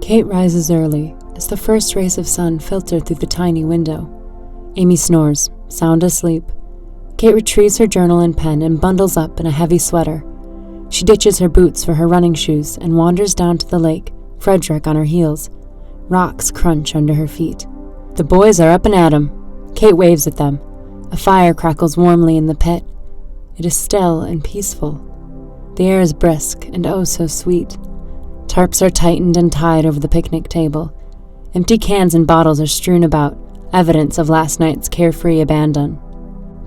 Kate rises early as the first rays of sun filter through the tiny window. Amy snores, sound asleep. Kate retrieves her journal and pen and bundles up in a heavy sweater. She ditches her boots for her running shoes and wanders down to the lake, Frederick on her heels. Rocks crunch under her feet. The boys are up and at 'em. Kate waves at them. A fire crackles warmly in the pit. It is still and peaceful. The air is brisk and oh so sweet. Tarps are tightened and tied over the picnic table. Empty cans and bottles are strewn about, evidence of last night's carefree abandon.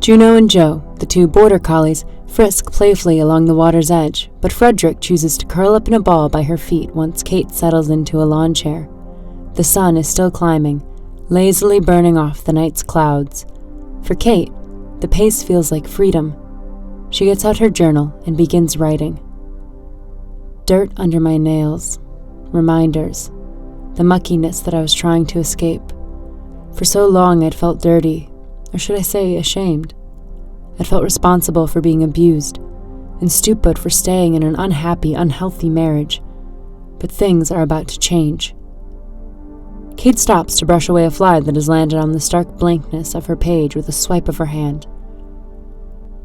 Juno and Joe, the two border collies, frisk playfully along the water's edge, but Frederick chooses to curl up in a ball by her feet once Kate settles into a lawn chair. The sun is still climbing, lazily burning off the night's clouds. For Kate, the pace feels like freedom. She gets out her journal and begins writing. Dirt under my nails. Reminders. The muckiness that I was trying to escape. For so long I'd felt dirty, or should I say ashamed. I'd felt responsible for being abused, and stupid for staying in an unhappy, unhealthy marriage. But things are about to change. Kate stops to brush away a fly that has landed on the stark blankness of her page with a swipe of her hand.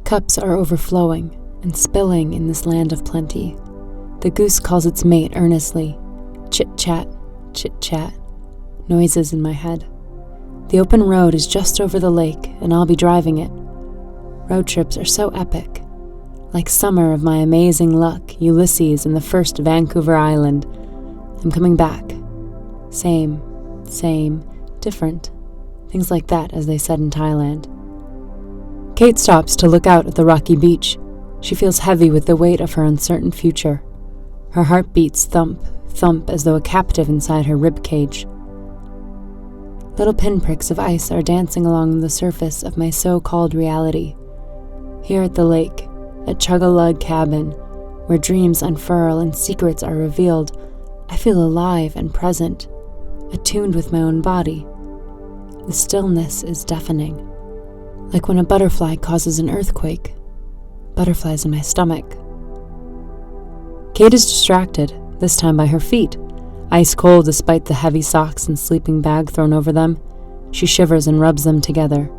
Cups are overflowing and spilling in this land of plenty. The goose calls its mate earnestly. Chit-chat, chit-chat. Noises in my head. The open road is just over the lake, and I'll be driving it. Road trips are so epic. Like summer of my amazing luck, Ulysses in the first Vancouver Island. I'm coming back. Same, different. Things like that, as they said in Thailand. Kate stops to look out at the rocky beach. She feels heavy with the weight of her uncertain future. Her heart beats thump, thump as though a captive inside her rib cage. Little pinpricks of ice are dancing along the surface of my so-called reality. Here at the lake, at Chug-a-Lug cabin, where dreams unfurl and secrets are revealed, I feel alive and present, attuned with my own body. The stillness is deafening, like when a butterfly causes an earthquake. Butterflies in my stomach. Kate is distracted, this time by her feet. Ice cold despite the heavy socks and sleeping bag thrown over them. She shivers and rubs them together.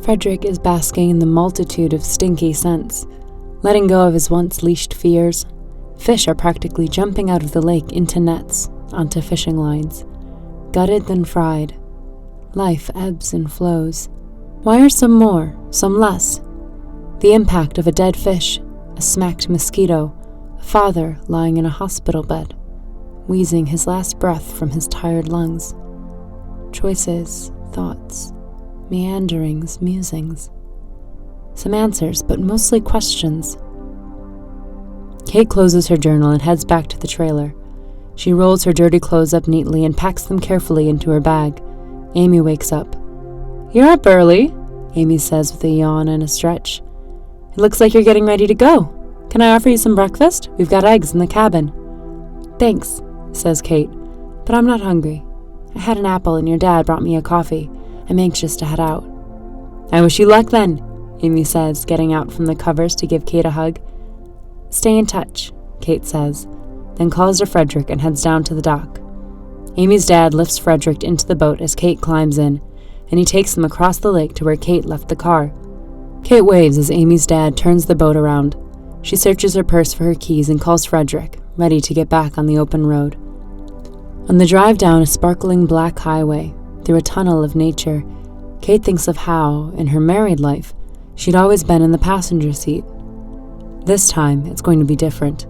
Frederick is basking in the multitude of stinky scents, letting go of his once leashed fears. Fish are practically jumping out of the lake into nets, onto fishing lines. Gutted then fried. Life ebbs and flows. Why are some more, some less? The impact of a dead fish, a smacked mosquito, a father lying in a hospital bed, wheezing his last breath from his tired lungs. Choices, thoughts, meanderings, musings. Some answers, but mostly questions. Kate closes her journal and heads back to the trailer. She rolls her dirty clothes up neatly and packs them carefully into her bag. Amy wakes up. "You're up early," Amy says with a yawn and a stretch. "It looks like you're getting ready to go. Can I offer you some breakfast? We've got eggs in the cabin." "Thanks," says Kate, "but I'm not hungry. I had an apple and your dad brought me a coffee. I'm anxious to head out." "I wish you luck then," Amy says, getting out from the covers to give Kate a hug. "Stay in touch," Kate says, then calls to Frederick and heads down to the dock. Amy's dad lifts Frederick into the boat as Kate climbs in, and he takes them across the lake to where Kate left the car. Kate waves as Amy's dad turns the boat around. She searches her purse for her keys and calls Frederick, ready to get back on the open road. On the drive down a sparkling black highway, through a tunnel of nature, Kate thinks of how, in her married life, she'd always been in the passenger seat. This time, it's going to be different.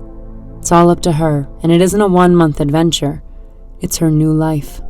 It's all up to her, and it isn't a 1-month adventure. It's her new life.